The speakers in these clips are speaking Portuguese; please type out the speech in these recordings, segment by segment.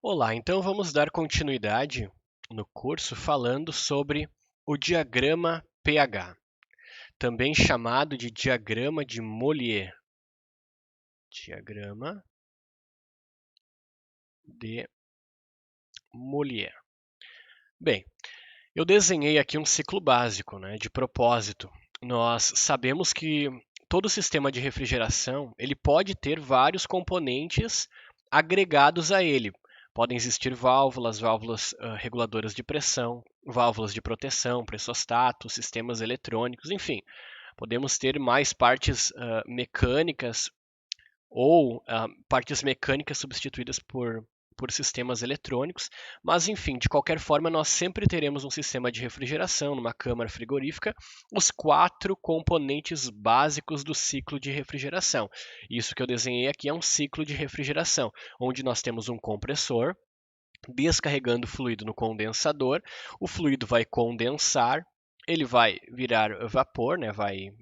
Olá, então vamos dar continuidade no curso falando sobre o diagrama pH, também chamado de diagrama de Mollier. Diagrama de Mollier. Bem, eu desenhei aqui um ciclo básico, de propósito. Nós sabemos que todo sistema de refrigeração ele pode ter vários componentes agregados a ele. Podem existir válvulas, reguladoras de pressão, válvulas de proteção, pressostatos, sistemas eletrônicos, enfim. Podemos ter mais partes mecânicas ou partes mecânicas substituídas por sistemas eletrônicos, mas enfim, de qualquer forma, nós sempre teremos um sistema de refrigeração, numa câmara frigorífica, os 4 componentes básicos do ciclo de refrigeração. Isso que eu desenhei aqui é um ciclo de refrigeração, onde nós temos um compressor descarregando fluido no condensador, o fluido vai condensar, ele vai virar vapor, vai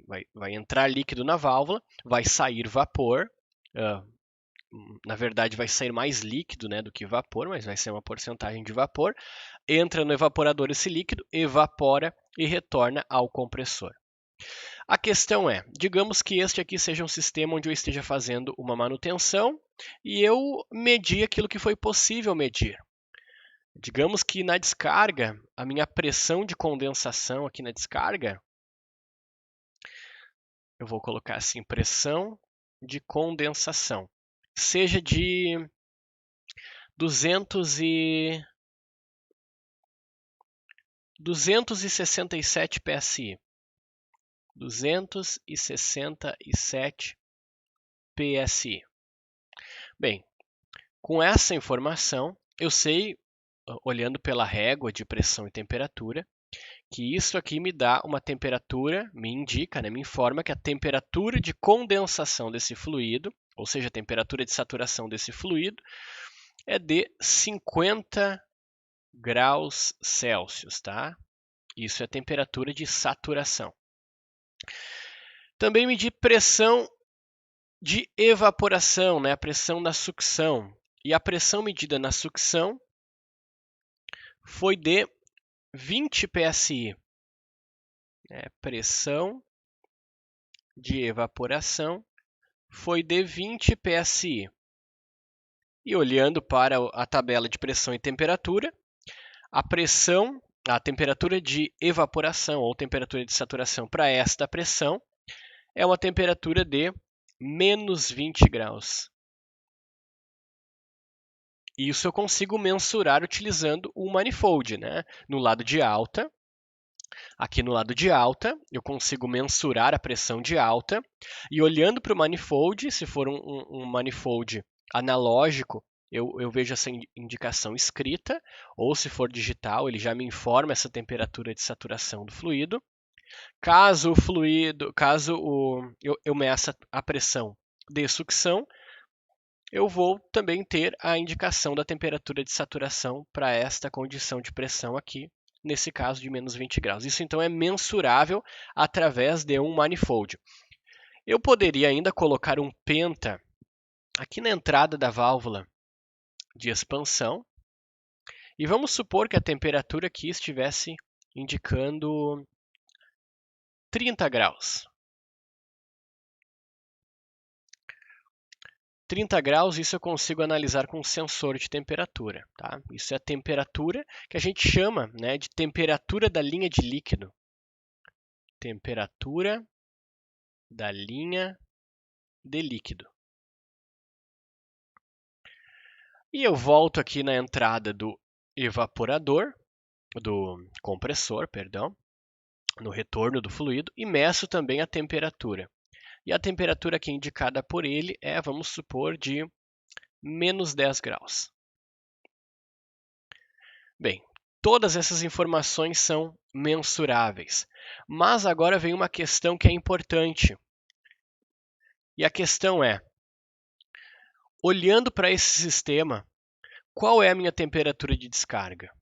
entrar líquido na válvula, vai sair vapor, uh, na verdade vai sair mais líquido do que vapor, mas vai ser uma porcentagem de vapor, entra no evaporador esse líquido, evapora e retorna ao compressor. A questão é, digamos que este aqui seja um sistema onde eu esteja fazendo uma manutenção e eu medi aquilo que foi possível medir. Digamos que na descarga, a minha pressão de condensação aqui na descarga, eu vou colocar assim, pressão de condensação, seja de 267 PSI. 267 PSI. Bem, com essa informação, eu sei, olhando pela régua de pressão e temperatura, que isso aqui me dá uma temperatura, me indica, me informa que a temperatura de condensação desse fluido, ou seja, a temperatura de saturação desse fluido, é de 50 graus Celsius, tá? Isso é a temperatura de saturação. Também medi pressão de evaporação, a pressão na sucção. E a pressão medida na sucção foi de 20 PSI. Pressão de evaporação foi de 20 PSI. E olhando para a tabela de pressão e temperatura, a temperatura de evaporação ou temperatura de saturação para esta pressão é uma temperatura de menos 20 graus. Isso eu consigo mensurar utilizando o manifold, No lado de alta, aqui no lado de alta, eu consigo mensurar a pressão de alta e olhando para o manifold, se for um manifold analógico, eu vejo essa indicação escrita, ou se for digital, ele já me informa essa temperatura de saturação do fluido. Caso eu meça a pressão de sucção, eu vou também ter a indicação da temperatura de saturação para esta condição de pressão aqui, nesse caso de menos 20 graus. Isso então é mensurável através de um manifold. Eu poderia ainda colocar um penta aqui na entrada da válvula de expansão e vamos supor que a temperatura aqui estivesse indicando 30 graus. 30 graus, isso eu consigo analisar com um sensor de temperatura, tá? Isso é a temperatura que a gente chama, de temperatura da linha de líquido. Temperatura da linha de líquido. E eu volto aqui na entrada do evaporador, do compressor, perdão, no retorno do fluido e meço também a temperatura. E a temperatura aqui indicada por ele é, vamos supor, de menos 10 graus. Bem, todas essas informações são mensuráveis, mas agora vem uma questão que é importante. E a questão é, olhando para esse sistema, qual é a minha temperatura de descarga?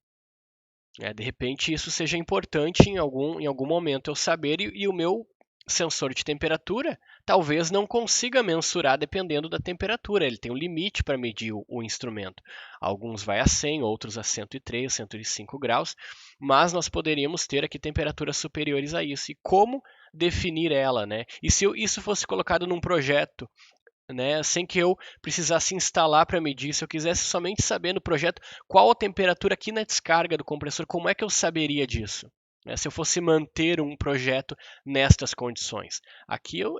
De repente isso seja importante em algum momento eu saber e o meu sensor de temperatura talvez não consiga mensurar dependendo da temperatura. Ele tem um limite para medir o instrumento. Alguns vai a 100, outros a 103, 105 graus, mas nós poderíamos ter aqui temperaturas superiores a isso. E como definir ela, né? E se isso fosse colocado num projeto, né, sem que eu precisasse instalar para medir, se eu quisesse somente saber no projeto qual a temperatura aqui na descarga do compressor, como é que eu saberia disso? Se eu fosse manter um projeto nestas condições. Aqui eu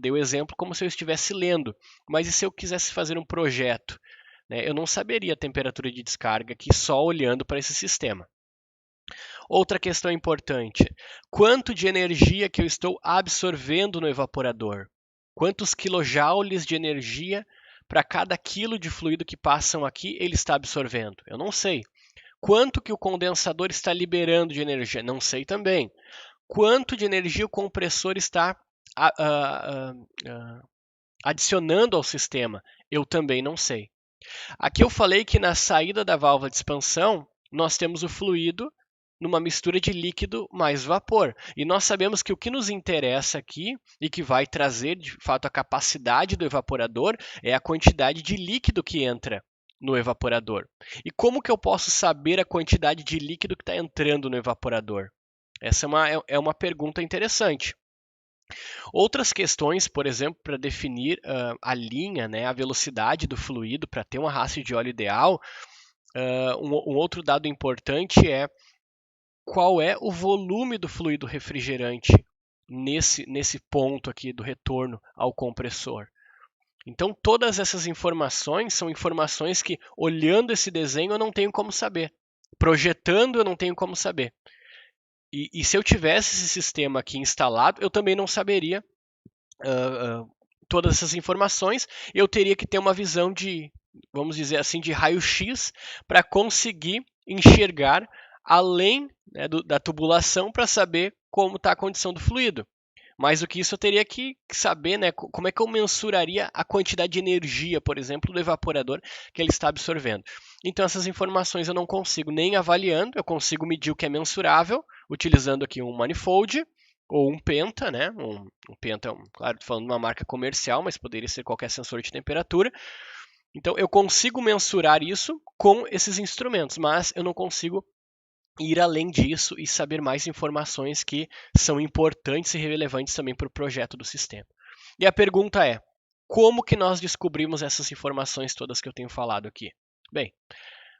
dei o exemplo como se eu estivesse lendo, mas e se eu quisesse fazer um projeto? Eu não saberia a temperatura de descarga aqui só olhando para esse sistema. Outra questão importante: quanto de energia que eu estou absorvendo no evaporador? Quantos quilojoules de energia para cada quilo de fluido que passam aqui ele está absorvendo? Eu não sei. Quanto que o condensador está liberando de energia? Não sei também. Quanto de energia o compressor está adicionando ao sistema? Eu também não sei. Aqui eu falei que na saída da válvula de expansão, nós temos o fluido numa mistura de líquido mais vapor. E nós sabemos que o que nos interessa aqui e que vai trazer de fato a capacidade do evaporador é a quantidade de líquido que entra no evaporador. E como que eu posso saber a quantidade de líquido que está entrando no evaporador? Essa é uma pergunta interessante. Outras questões, por exemplo, para definir a linha, né, a velocidade do fluido para ter uma raça de óleo ideal, um outro dado importante é qual é o volume do fluido refrigerante nesse ponto aqui do retorno ao compressor. Então, todas essas informações são informações que, olhando esse desenho, eu não tenho como saber. Projetando, eu não tenho como saber. E se eu tivesse esse sistema aqui instalado, eu também não saberia todas essas informações. Eu teria que ter uma visão de, vamos dizer assim, de raio-x para conseguir enxergar além, né, da tubulação para saber como está a condição do fluido. Mais do que isso, eu teria que saber, né, como é que eu mensuraria a quantidade de energia, por exemplo, do evaporador que ele está absorvendo. Então, essas informações eu não consigo nem avaliando, eu consigo medir o que é mensurável, utilizando aqui um manifold ou um penta, né? Um penta, claro, estou falando de uma marca comercial, mas poderia ser qualquer sensor de temperatura. Então, eu consigo mensurar isso com esses instrumentos, mas eu não consigo ir além disso e saber mais informações que são importantes e relevantes também para o projeto do sistema. E a pergunta é: como que nós descobrimos essas informações todas que eu tenho falado aqui? Bem,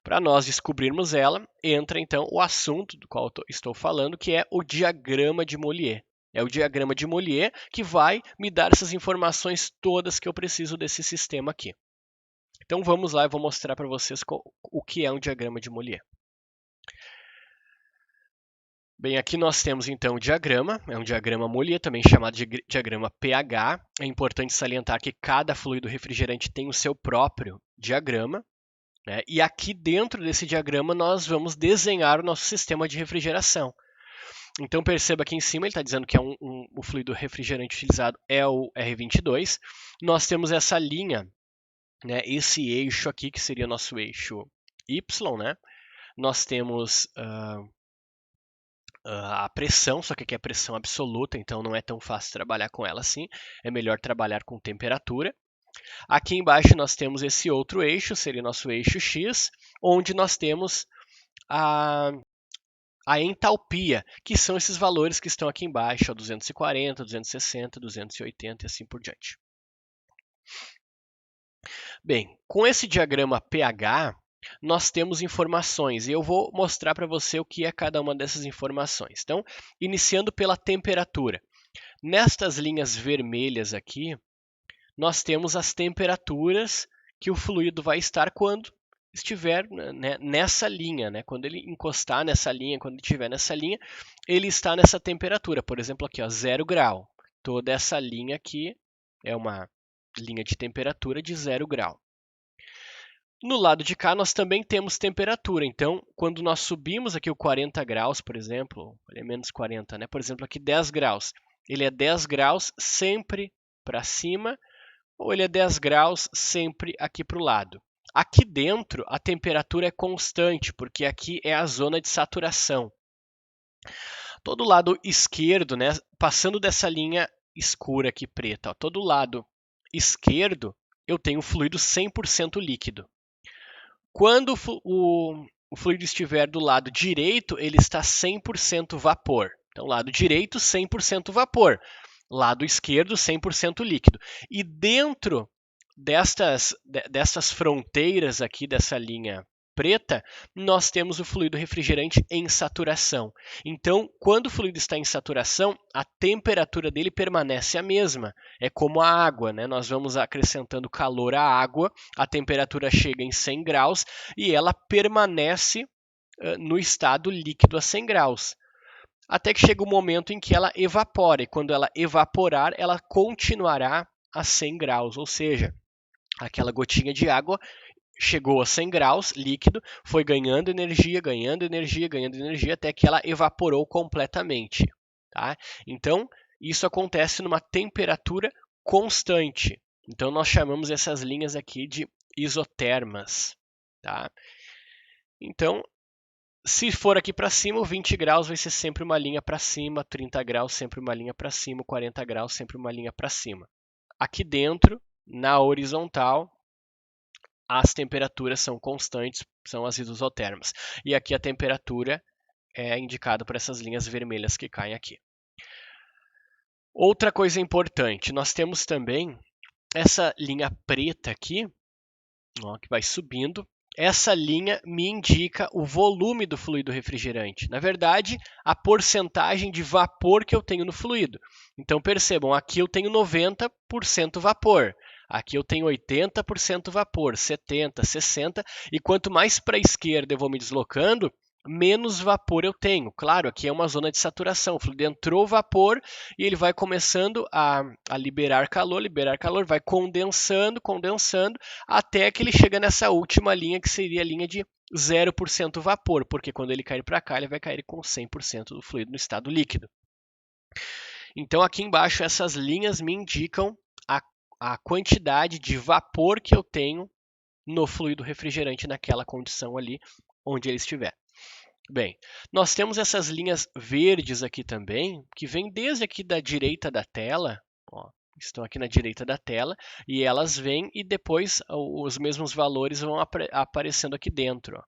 para nós descobrirmos ela, entra então o assunto do qual estou falando, que é o diagrama de Mollier. É o diagrama de Mollier que vai me dar essas informações todas que eu preciso desse sistema aqui. Então vamos lá, eu vou mostrar para vocês o que é um diagrama de Mollier. Bem, aqui nós temos então o diagrama, é um diagrama Mollier, também chamado de diagrama pH. É importante salientar que cada fluido refrigerante tem o seu próprio diagrama, né? E aqui dentro desse diagrama nós vamos desenhar o nosso sistema de refrigeração. Então perceba aqui em cima, ele está dizendo que o fluido refrigerante utilizado é o R22. Nós temos essa linha, né, esse eixo aqui, que seria nosso eixo Y, né? Nós temos a pressão, só que aqui é pressão absoluta, então não é tão fácil trabalhar com ela assim. É melhor trabalhar com temperatura. Aqui embaixo nós temos esse outro eixo, seria nosso eixo X, onde nós temos a entalpia, que são esses valores que estão aqui embaixo, 240, 260, 280 e assim por diante. Bem, com esse diagrama pH, nós temos informações e eu vou mostrar para você o que é cada uma dessas informações. Então, iniciando pela temperatura. Nestas linhas vermelhas aqui, nós temos as temperaturas que o fluido vai estar quando estiver, né, nessa linha, né? Quando ele encostar nessa linha, quando ele estiver nessa linha, ele está nessa temperatura. Por exemplo, aqui, ó, 0 grau. Toda essa linha aqui é uma linha de temperatura de 0 grau. No lado de cá, nós também temos temperatura. Então, quando nós subimos aqui o 40 graus, por exemplo, ele é menos 40, né? Por exemplo, aqui 10 graus. Ele é 10 graus sempre para cima, ou ele é 10 graus sempre aqui para o lado. Aqui dentro, a temperatura é constante, porque aqui é a zona de saturação. todo lado esquerdo, né, passando dessa linha escura aqui preta, ó, todo lado esquerdo eu tenho fluido 100% líquido. Quando o fluido estiver do lado direito, ele está 100% vapor. Então, lado direito, 100% vapor. Lado esquerdo, 100% líquido. E dentro destas fronteiras aqui dessa linha preta, nós temos o fluido refrigerante em saturação. Então, quando o fluido está em saturação, a temperatura dele permanece a mesma. É como a água, né? Nós vamos acrescentando calor à água, a temperatura chega em 100 graus e ela permanece no estado líquido a 100 graus. Até que chega o momento em que ela evapora, e quando ela evaporar, ela continuará a 100 graus, ou seja, aquela gotinha de água chegou a 100 graus, líquido, foi ganhando energia, ganhando energia, ganhando energia, até que ela evaporou completamente. Tá? Então, isso acontece numa temperatura constante. Então, nós chamamos essas linhas aqui de isotermas. Tá? Então, se for aqui para cima, o 20 graus vai ser sempre uma linha para cima, 30 graus sempre uma linha para cima, 40 graus sempre uma linha para cima. Aqui dentro, na horizontal, as temperaturas são constantes, são as isotermas. E aqui a temperatura é indicada por essas linhas vermelhas que caem aqui. Outra coisa importante, nós temos também essa linha preta aqui, ó, que vai subindo. Essa linha me indica o volume do fluido refrigerante. Na verdade, a porcentagem de vapor que eu tenho no fluido. Então, percebam, aqui eu tenho 90% vapor. Aqui eu tenho 80% vapor, 70%, 60%. E quanto mais para a esquerda eu vou me deslocando, menos vapor eu tenho. Claro, aqui é uma zona de saturação. O fluido entrou vapor e ele vai começando a liberar calor, vai condensando, até que ele chega nessa última linha, que seria a linha de 0% vapor, porque quando ele cair para cá, ele vai cair com 100% do fluido no estado líquido. Então, aqui embaixo, essas linhas me indicam a quantidade de vapor que eu tenho no fluido refrigerante naquela condição ali onde ele estiver. Bem, nós temos essas linhas verdes aqui também, que vêm desde aqui da direita da tela, ó, estão aqui na direita da tela, e elas vêm e depois os mesmos valores vão aparecendo aqui dentro.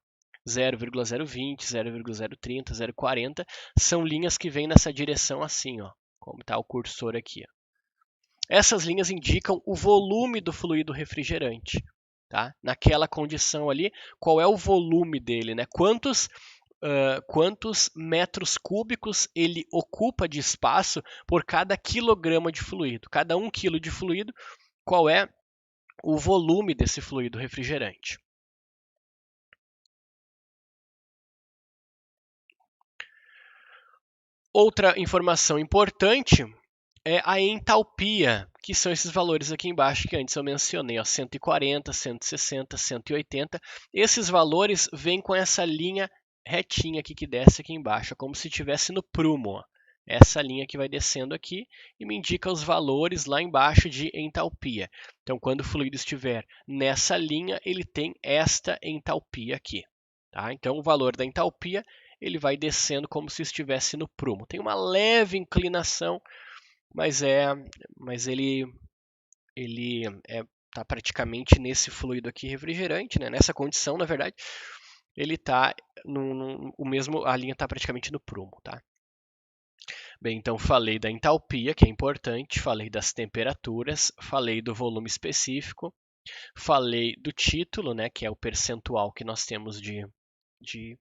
0,020, 0,030, 0,40 são linhas que vêm nessa direção assim, ó, como está o cursor aqui. Ó. Essas linhas indicam o volume do fluido refrigerante. Tá? Naquela condição ali, qual é o volume dele? Né? Quantos metros cúbicos ele ocupa de espaço por cada quilograma de fluido. Cada 1 quilo de fluido, qual é o volume desse fluido refrigerante. Outra informação importante é a entalpia, que são esses valores aqui embaixo que antes eu mencionei, ó, 140, 160, 180. Esses valores vêm com essa linha retinha aqui que desce aqui embaixo, como se estivesse no prumo. Ó. Essa linha que vai descendo aqui e me indica os valores lá embaixo de entalpia. Então, quando o fluido estiver nessa linha, ele tem esta entalpia aqui. Tá? Então, o valor da entalpia ele vai descendo como se estivesse no prumo. Tem uma leve inclinação, mas ele está praticamente nesse fluido aqui refrigerante, né? Nessa condição, na verdade, ele está a linha está praticamente no prumo, tá? Bem, então falei da entalpia, que é importante, falei das temperaturas, falei do volume específico, falei do título, né, que é o percentual que nós temos de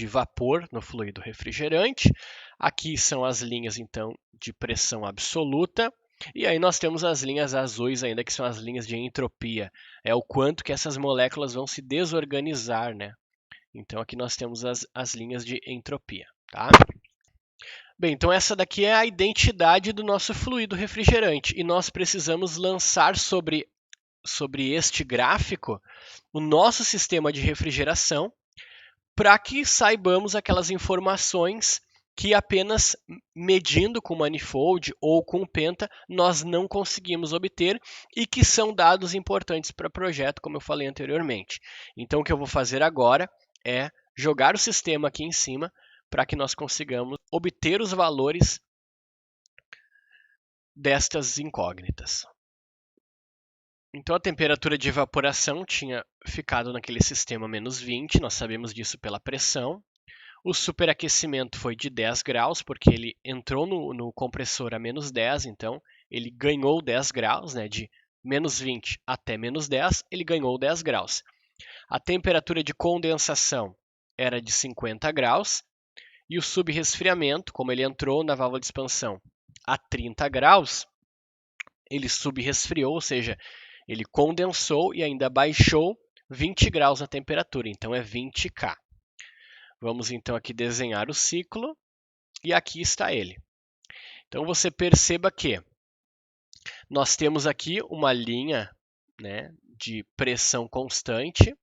vapor no fluido refrigerante. Aqui são as linhas, então, de pressão absoluta. E aí nós temos as linhas azuis ainda, que são as linhas de entropia. É o quanto que essas moléculas vão se desorganizar, né? Então aqui nós temos as linhas de entropia, tá? Bem, então essa daqui é a identidade do nosso fluido refrigerante. E nós precisamos lançar sobre este gráfico o nosso sistema de refrigeração, para que saibamos aquelas informações que apenas medindo com manifold ou com penta nós não conseguimos obter e que são dados importantes para o projeto, como eu falei anteriormente. Então, o que eu vou fazer agora é jogar o sistema aqui em cima para que nós consigamos obter os valores destas incógnitas. Então a temperatura de evaporação tinha ficado naquele sistema menos 20, nós sabemos disso pela pressão. O superaquecimento foi de 10 graus, porque ele entrou no compressor a menos 10, então ele ganhou 10 graus, né, de menos 20 até menos 10, ele ganhou 10 graus. A temperatura de condensação era de 50 graus, e o subresfriamento, como ele entrou na válvula de expansão a 30 graus, ele subresfriou, ou seja, ele condensou e ainda baixou 20 graus a temperatura, então é 20 K. Vamos então aqui desenhar o ciclo e aqui está ele. Então você perceba que nós temos aqui uma linha, né, de pressão constante,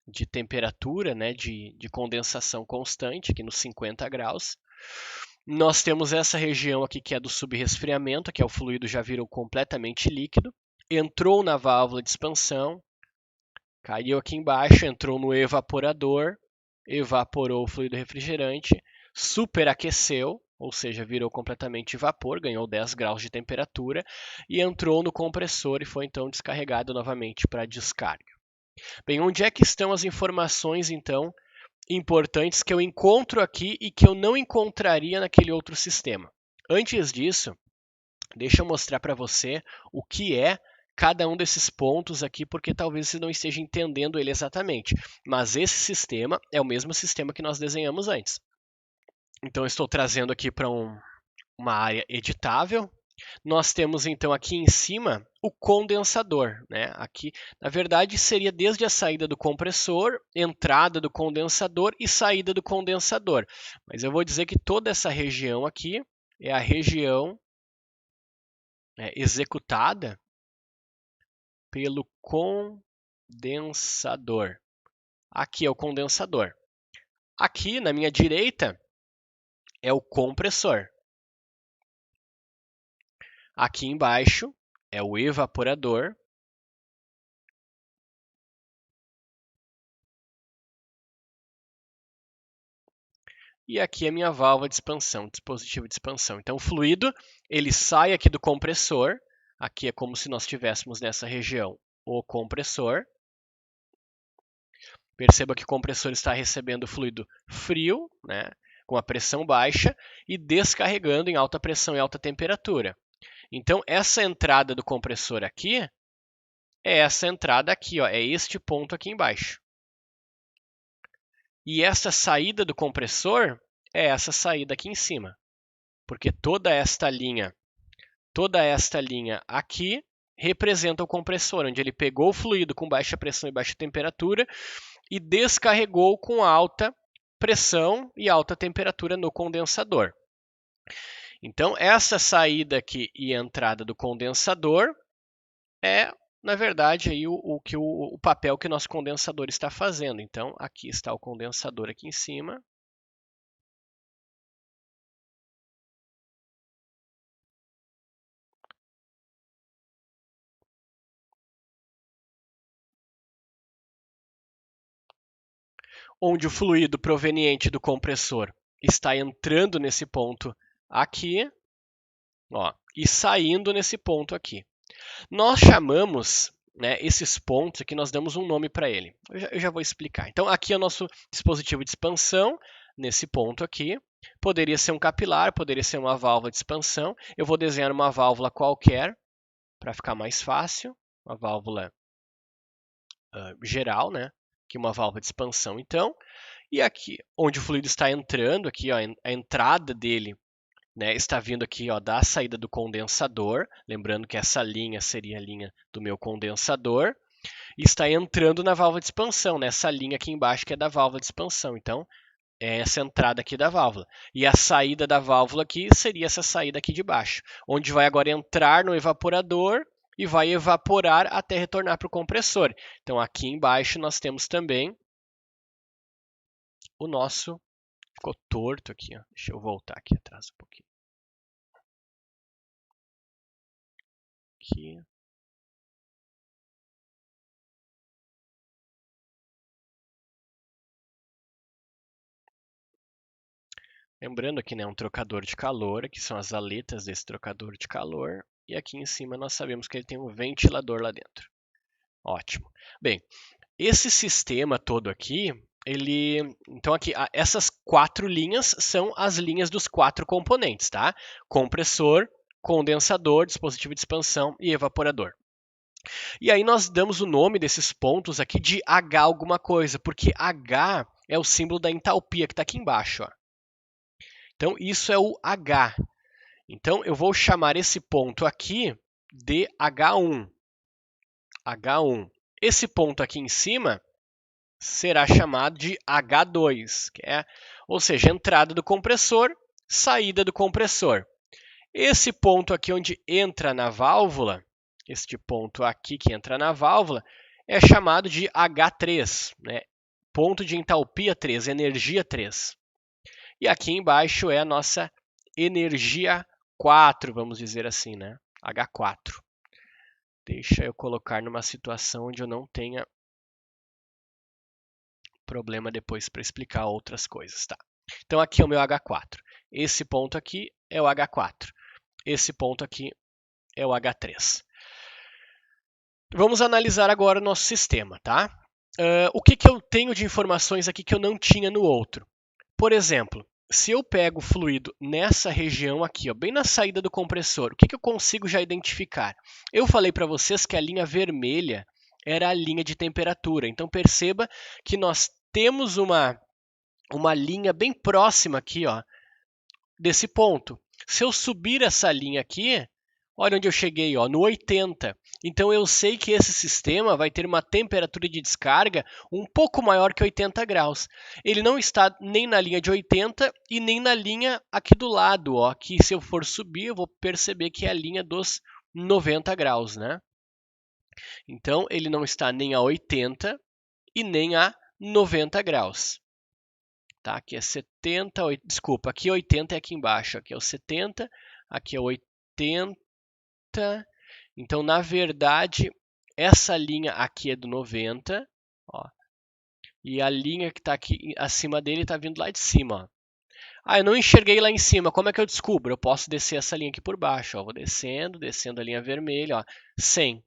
de temperatura, né, de condensação constante, aqui nos 50 graus. Nós temos essa região aqui que é do subresfriamento, que é o fluido já virou completamente líquido, entrou na válvula de expansão, caiu aqui embaixo, entrou no evaporador, evaporou o fluido refrigerante, superaqueceu, ou seja, virou completamente vapor, ganhou 10 graus de temperatura e entrou no compressor e foi então descarregado novamente para descarga. Bem, onde é que estão as informações então importantes que eu encontro aqui e que eu não encontraria naquele outro sistema? Antes disso, deixa eu mostrar para você o que é cada um desses pontos aqui, porque talvez você não esteja entendendo ele exatamente. Mas esse sistema é o mesmo sistema que nós desenhamos antes. Então, eu estou trazendo aqui para uma área editável. Nós temos então aqui em cima o condensador, né? Aqui, na verdade, seria desde a saída do compressor, entrada do condensador e saída do condensador. Mas eu vou dizer que toda essa região aqui é a região executada pelo condensador. Aqui é o condensador. Aqui na minha direita é o compressor. Aqui embaixo é o evaporador. E aqui é a minha válvula de expansão, dispositivo de expansão. Então o fluido, ele sai aqui do compressor. Aqui é como se nós estivéssemos nessa região o compressor. Perceba que o compressor está recebendo fluido frio, né, com a pressão baixa, e descarregando em alta pressão e alta temperatura. Então, essa entrada do compressor aqui é essa entrada aqui, ó, é este ponto aqui embaixo. E essa saída do compressor é essa saída aqui em cima. Porque toda esta linha aqui representa o compressor, onde ele pegou o fluido com baixa pressão e baixa temperatura e descarregou com alta pressão e alta temperatura no condensador. Então, essa saída aqui e entrada do condensador é, na verdade, aí o papel que o nosso condensador está fazendo. Então, aqui está o condensador aqui em cima. Onde o fluido proveniente do compressor está entrando nesse ponto aqui, ó, e saindo nesse ponto aqui. Nós chamamos, né, esses pontos aqui, nós damos um nome para ele. Eu já vou explicar. Então, aqui é o nosso dispositivo de expansão, nesse ponto aqui. Poderia ser um capilar, poderia ser uma válvula de expansão. Eu vou desenhar uma válvula qualquer, para ficar mais fácil. Uma válvula geral, né? Aqui uma válvula de expansão, então. E aqui, onde o fluido está entrando, aqui ó, a entrada dele, né, está vindo aqui ó, da saída do condensador. Lembrando que essa linha seria a linha do meu condensador. E está entrando na válvula de expansão, nessa linha aqui embaixo que é da válvula de expansão. Então, é essa entrada aqui da válvula. E a saída da válvula aqui seria essa saída aqui de baixo, onde vai agora entrar no evaporador e vai evaporar até retornar para o compressor. Então, aqui embaixo nós temos também o nosso... Ficou torto aqui, ó. Deixa eu voltar aqui atrás um pouquinho. Aqui. Lembrando aqui, né, um trocador de calor, aqui são as aletas desse trocador de calor, e aqui em cima nós sabemos que ele tem um ventilador lá dentro. Ótimo. Bem, esse sistema todo aqui, então aqui, essas 4 linhas são as linhas dos 4 componentes, tá? Compressor, condensador, dispositivo de expansão e evaporador. E aí nós damos o nome desses pontos aqui de H alguma coisa, porque H é o símbolo da entalpia que está aqui embaixo, ó. Então isso é o H. Então eu vou chamar esse ponto aqui de H1. H1. Esse ponto aqui em cima será chamado de H2, ou seja, entrada do compressor, saída do compressor. Esse ponto aqui onde entra na válvula, este ponto aqui que entra na válvula, é chamado de H3, né? Ponto de entalpia 3, energia 3. E aqui embaixo é a nossa energia 4, vamos dizer assim, né? H4. Deixa eu colocar numa situação onde eu não tenha problema depois para explicar outras coisas, tá? Então aqui é o meu H4. Esse ponto aqui é o H4. Esse ponto aqui é o H3. Vamos analisar agora o nosso sistema, tá? O que eu tenho de informações aqui que eu não tinha no outro? Por exemplo, se eu pego o fluido nessa região aqui, ó, bem na saída do compressor, o que eu consigo já identificar? Eu falei para vocês que a linha vermelha era a linha de temperatura. Então perceba que nós temos uma linha bem próxima aqui, ó, desse ponto. Se eu subir essa linha aqui, olha onde eu cheguei, ó, no 80. Então eu sei que esse sistema vai ter uma temperatura de descarga um pouco maior que 80 graus. Ele não está nem na linha de 80 e nem na linha aqui do lado, ó, que se eu for subir eu vou perceber que é a linha dos 90 graus, né? Então ele não está nem a 80 e nem a 90 graus. Tá? Aqui é 70, desculpa, aqui 80 é aqui embaixo, aqui é o 70, aqui é 80. Então, na verdade, essa linha aqui é do 90, ó, e a linha que está aqui acima dele está vindo lá de cima. Ó. Ah, eu não enxerguei lá em cima, como é que eu descubro? Eu posso descer essa linha aqui por baixo, ó, vou descendo, descendo a linha vermelha, ó, 100.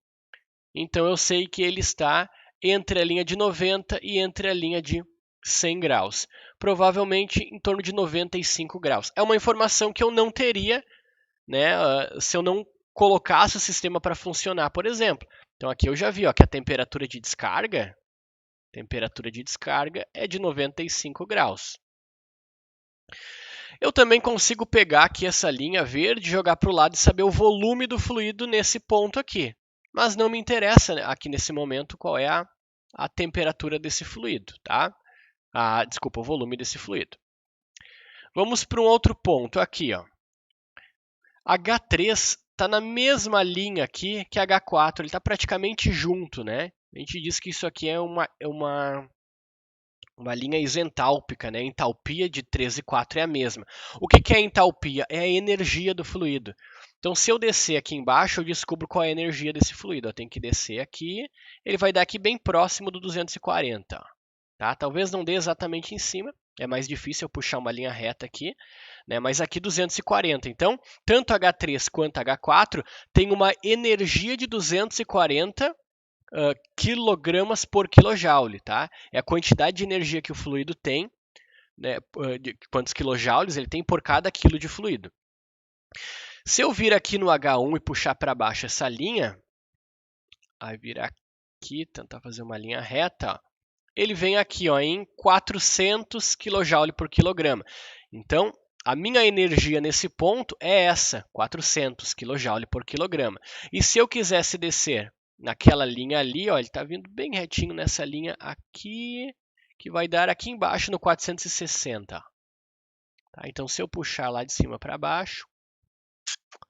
Então, eu sei que ele está entre a linha de 90 e entre a linha de 100 graus. Provavelmente em torno de 95 graus. É uma informação que eu não teria, né, se eu não colocasse o sistema para funcionar, por exemplo. Então aqui eu já vi, ó, que a temperatura de descarga é de 95 graus. Eu também consigo pegar aqui essa linha verde, jogar para o lado e saber o volume do fluido nesse ponto aqui. Mas não me interessa aqui nesse momento qual é a temperatura desse fluido, tá? Desculpa, o volume desse fluido. Vamos para um outro ponto aqui, ó. H3 está na mesma linha aqui que H4, ele está praticamente junto, né? A gente diz que isso aqui é uma linha isentálpica, né? A entalpia de 3 e 4 é a mesma. O que é a entalpia? É a energia do fluido. Então, se eu descer aqui embaixo, eu descubro qual é a energia desse fluido. Eu tenho que descer aqui, ele vai dar aqui bem próximo do 240. Tá? Talvez não dê exatamente em cima, é mais difícil eu puxar uma linha reta aqui, né? Mas aqui 240. Então, tanto H3 quanto H4 tem uma energia de 240 quilogramas por quilojoule, tá? É a quantidade de energia que o fluido tem, né? De quantos quilojoules ele tem por cada quilo de fluido. Se eu vir aqui no H1 e puxar para baixo essa linha, aí vir aqui, tentar fazer uma linha reta, ó, ele vem aqui, ó, em 400 kJ por quilograma. Então, a minha energia nesse ponto é essa, 400 kJ por quilograma. E se eu quisesse descer naquela linha ali, ó, ele está vindo bem retinho nessa linha aqui, que vai dar aqui embaixo no 460. Tá? Então, se eu puxar lá de cima para baixo,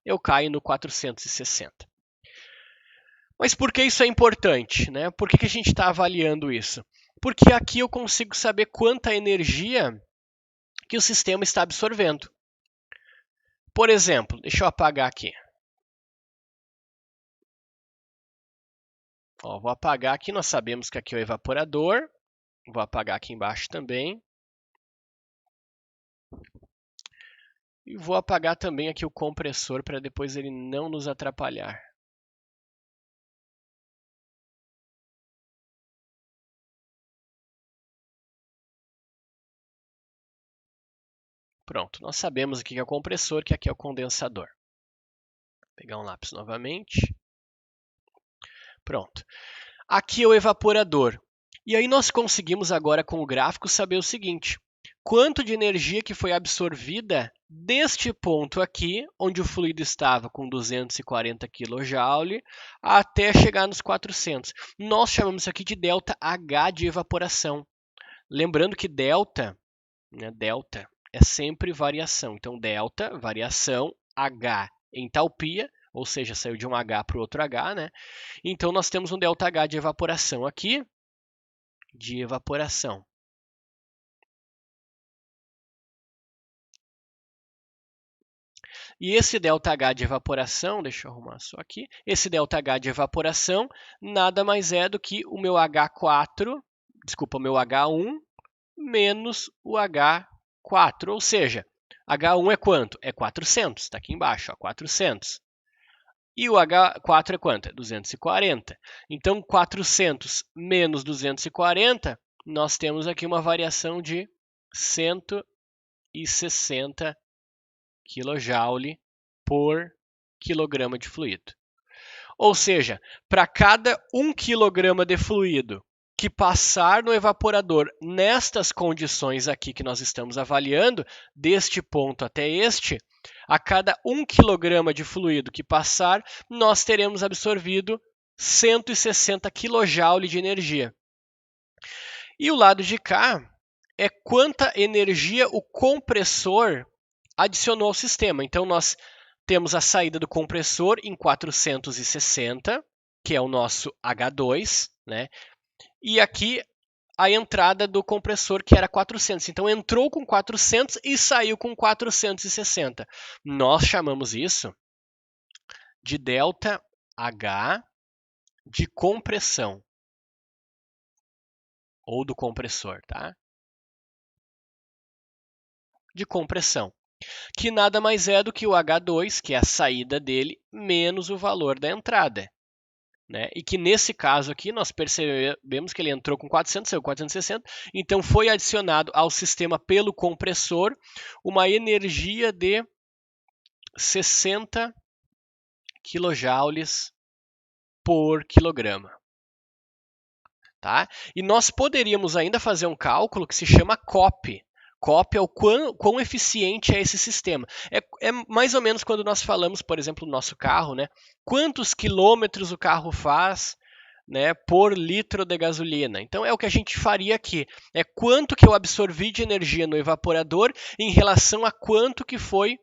eu caio no 460. Mas por que isso é importante? Né? Por que a gente está avaliando isso? Porque aqui eu consigo saber quanta energia que o sistema está absorvendo. Por exemplo, deixa eu apagar aqui. Ó, vou apagar aqui, nós sabemos que aqui é o evaporador. Vou apagar aqui embaixo também. E vou apagar também aqui o compressor para depois ele não nos atrapalhar. Pronto, nós sabemos aqui que é o compressor, que aqui é o condensador. Vou pegar um lápis novamente. Pronto. Aqui é o evaporador. E aí nós conseguimos agora com o gráfico saber o seguinte: quanto de energia que foi absorvida deste ponto aqui, onde o fluido estava com 240 kJ, até chegar nos 400. Nós chamamos isso aqui de ΔH de evaporação. Lembrando que delta, né, delta é sempre variação. Então, delta, variação, H, entalpia, ou seja, saiu de um H para o outro H, né? Então, nós temos um ΔH de evaporação aqui, de evaporação. E esse ΔH de evaporação, deixa eu arrumar só aqui, esse ΔH de evaporação nada mais é do que o meu H4, desculpa, o meu H1 menos o H4, ou seja, H1 é quanto? É 400, está aqui embaixo, ó, 400. E o H4 é quanto? É 240. Então, 400 menos 240, nós temos aqui uma variação de 160 kJ por quilograma de fluido. Ou seja, para cada 1 kg de fluido que passar no evaporador nestas condições aqui que nós estamos avaliando, deste ponto até este, a cada 1 kg de fluido que passar, nós teremos absorvido 160 kJ de energia. E o lado de cá é quanta energia o compressor adicionou ao sistema. Então, nós temos a saída do compressor em 460, que é o nosso H2, né? E aqui a entrada do compressor, que era 400. Então, entrou com 400 e saiu com 460. Nós chamamos isso de ΔH de compressão, ou do compressor, tá? De compressão, que nada mais é do que o H2, que é a saída dele, menos o valor da entrada. Né? E que nesse caso aqui nós percebemos que ele entrou com 400, saiu 460, então foi adicionado ao sistema pelo compressor uma energia de 60 kJ por quilograma. Tá? E nós poderíamos ainda fazer um cálculo que se chama COP. COP é o quão eficiente é esse sistema. É mais ou menos quando nós falamos, por exemplo, do nosso carro, né? Quantos quilômetros o carro faz, né, por litro de gasolina. Então é o que a gente faria aqui. É quanto que eu absorvi de energia no evaporador em relação a quanto que foi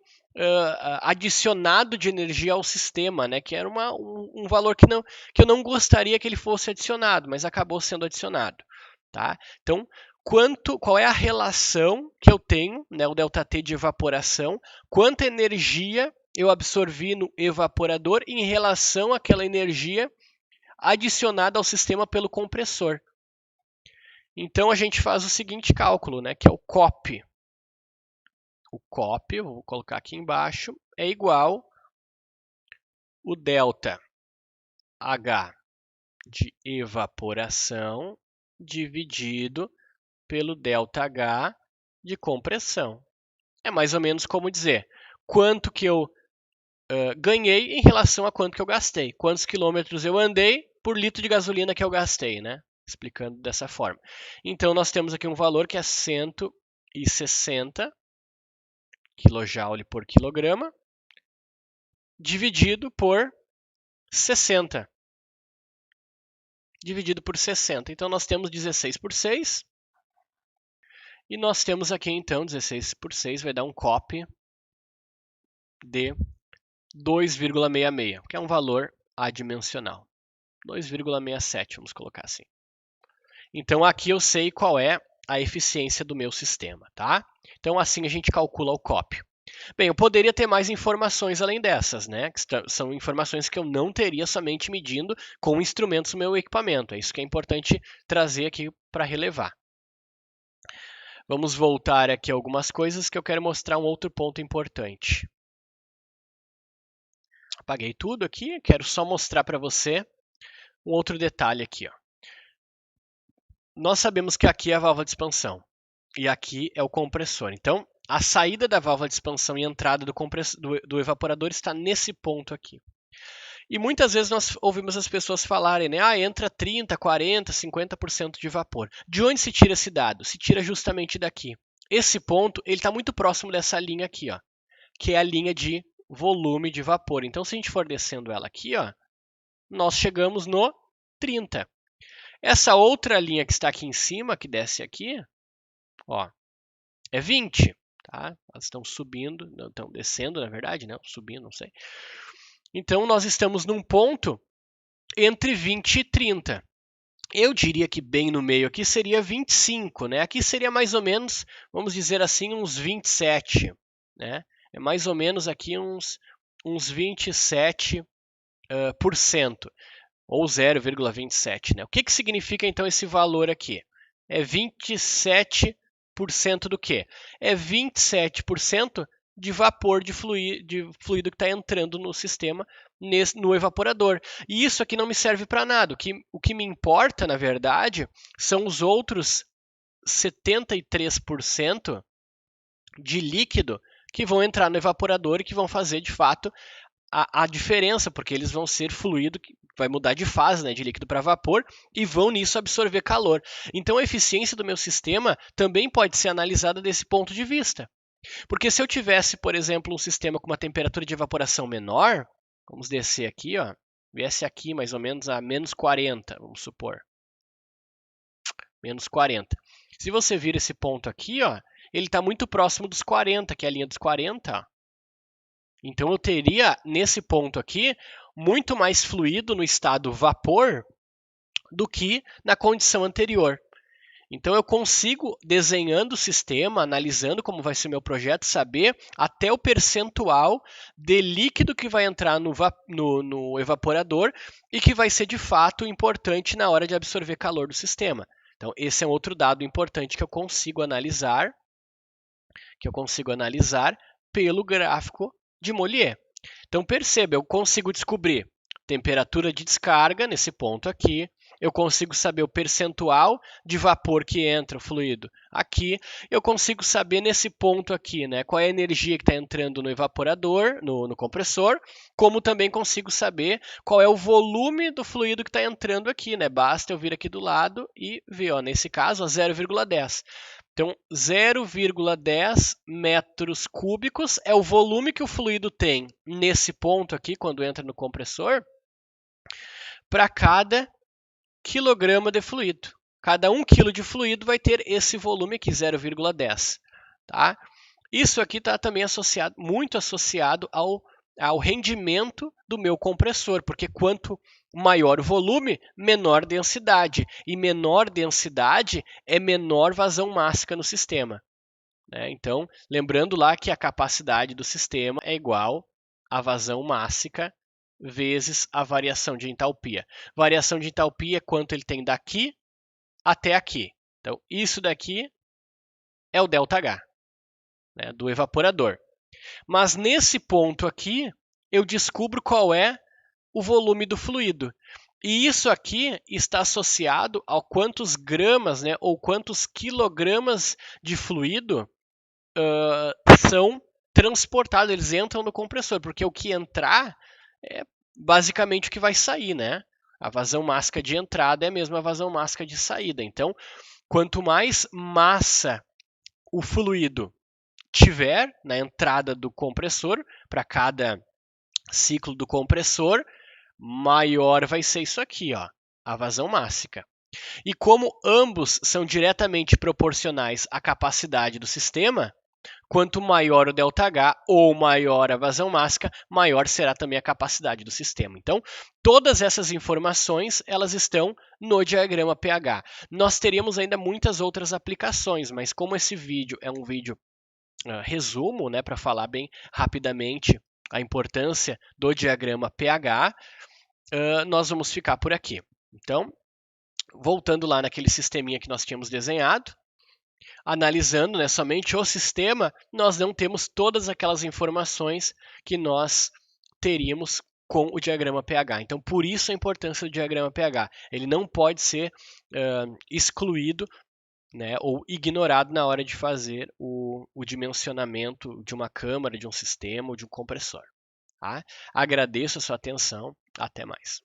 adicionado de energia ao sistema, né? Que era um valor que eu não gostaria que ele fosse adicionado, mas acabou sendo adicionado. Tá? Então, qual é a relação que eu tenho, né, o ΔT de evaporação, quanta energia eu absorvi no evaporador em relação àquela energia adicionada ao sistema pelo compressor. Então, a gente faz o seguinte cálculo, né, que é o COP. O COP, vou colocar aqui embaixo, é igual o ΔH de evaporação dividido pelo ΔH de compressão. É mais ou menos como dizer quanto que eu ganhei em relação a quanto que eu gastei. Quantos quilômetros eu andei por litro de gasolina que eu gastei, né? Explicando dessa forma. Então, nós temos aqui um valor que é 160 kJ por quilograma, dividido por 60. Dividido por 60. Então, nós temos 16 por 6. E nós temos aqui, então, 16 por 6 vai dar um COP de 2,66, que é um valor adimensional. 2,67, vamos colocar assim. Então, aqui eu sei qual é a eficiência do meu sistema, tá? Então, assim a gente calcula o COP. Bem, eu poderia ter mais informações além dessas, né? Que são informações que eu não teria somente medindo com instrumentos do meu equipamento. É isso que é importante trazer aqui para relevar. Vamos voltar aqui a algumas coisas que eu quero mostrar um outro ponto importante. Apaguei tudo aqui, quero só mostrar para você um outro detalhe aqui. Ó. Nós sabemos que aqui é a válvula de expansão e aqui é o compressor. Então, a saída da válvula de expansão e a entrada do evaporador está nesse ponto aqui. E muitas vezes nós ouvimos as pessoas falarem, né? Entra 30, 40, 50% de vapor. De onde se tira esse dado? Se tira justamente daqui. Esse ponto, ele está muito próximo dessa linha aqui, ó, que é a linha de volume de vapor. Então, se a gente for descendo ela aqui, ó, nós chegamos no 30. Essa outra linha que está aqui em cima, que desce aqui, ó, é 20. Tá? Elas estão subindo, não estão descendo, na verdade, né? Subindo, não sei. Então, nós estamos num ponto entre 20 e 30. Eu diria que bem no meio aqui seria 25, né? Aqui seria mais ou menos, vamos dizer assim, uns 27, né? É mais ou menos aqui uns 27%, ou 0,27, né? O que significa então esse valor aqui? É 27% do quê? É 27% de vapor de fluido que está entrando no sistema, no evaporador. E isso aqui não me serve para nada. O que me importa, na verdade, são os outros 73% de líquido que vão entrar no evaporador e que vão fazer, de fato, a diferença, porque eles vão ser fluido, que vai mudar de fase, né, de líquido para vapor, e vão nisso absorver calor. Então a eficiência do meu sistema também pode ser analisada desse ponto de vista. Porque se eu tivesse, por exemplo, um sistema com uma temperatura de evaporação menor, vamos descer aqui, ó, viesse aqui mais ou menos a menos 40, vamos supor. Menos 40. Se você vir esse ponto aqui, ó, ele está muito próximo dos 40, que é a linha dos 40, ó. Então eu teria, nesse ponto aqui, muito mais fluido no estado vapor do que na condição anterior. Então eu consigo, desenhando o sistema, analisando como vai ser meu projeto, saber até o percentual de líquido que vai entrar no evaporador e que vai ser de fato importante na hora de absorver calor do sistema. Então esse é um outro dado importante que eu consigo analisar pelo gráfico de Mollier. Então perceba, eu consigo descobrir temperatura de descarga nesse ponto aqui, eu consigo saber o percentual de vapor que entra o fluido aqui, eu consigo saber nesse ponto aqui, né, qual é a energia que está entrando no evaporador, no compressor, como também consigo saber qual é o volume do fluido que está entrando aqui, né? Basta eu vir aqui do lado e ver, ó, nesse caso, 0,10. Então, 0,10 metros cúbicos é o volume que o fluido tem nesse ponto aqui, quando entra no compressor, para cada quilograma de fluido. Cada 1 quilo de fluido vai ter esse volume aqui, 0,10. Tá? Isso aqui está também muito associado ao rendimento do meu compressor, porque quanto maior o volume, menor densidade. E menor densidade é menor vazão mássica no sistema. Né? Então, lembrando lá que a capacidade do sistema é igual à vazão mássica vezes a variação de entalpia. Variação de entalpia é quanto ele tem daqui até aqui. Então, isso daqui é o ΔH, né, do evaporador. Mas nesse ponto aqui, eu descubro qual é o volume do fluido. E isso aqui está associado a quantos gramas, né, ou quantos quilogramas de fluido são transportados, eles entram no compressor, porque o que entrar é basicamente o que vai sair, né? A vazão mássica de entrada é a mesma vazão mássica de saída. Então, quanto mais massa o fluido tiver na entrada do compressor, para cada ciclo do compressor, maior vai ser isso aqui, ó, a vazão mássica. E como ambos são diretamente proporcionais à capacidade do sistema, quanto maior o ΔH ou maior a vazão mássica, maior será também a capacidade do sistema. Então, todas essas informações elas estão no diagrama pH. Nós teríamos ainda muitas outras aplicações, mas como esse vídeo é um vídeo resumo, né, para falar bem rapidamente a importância do diagrama pH, nós vamos ficar por aqui. Então, voltando lá naquele sisteminha que nós tínhamos desenhado, Analisando, né, somente o sistema, nós não temos todas aquelas informações que nós teríamos com o diagrama pH. Então, por isso a importância do diagrama pH. Ele não pode ser excluído, né, ou ignorado na hora de fazer o dimensionamento de uma câmara, de um sistema ou de um compressor. Tá? Agradeço a sua atenção. Até mais.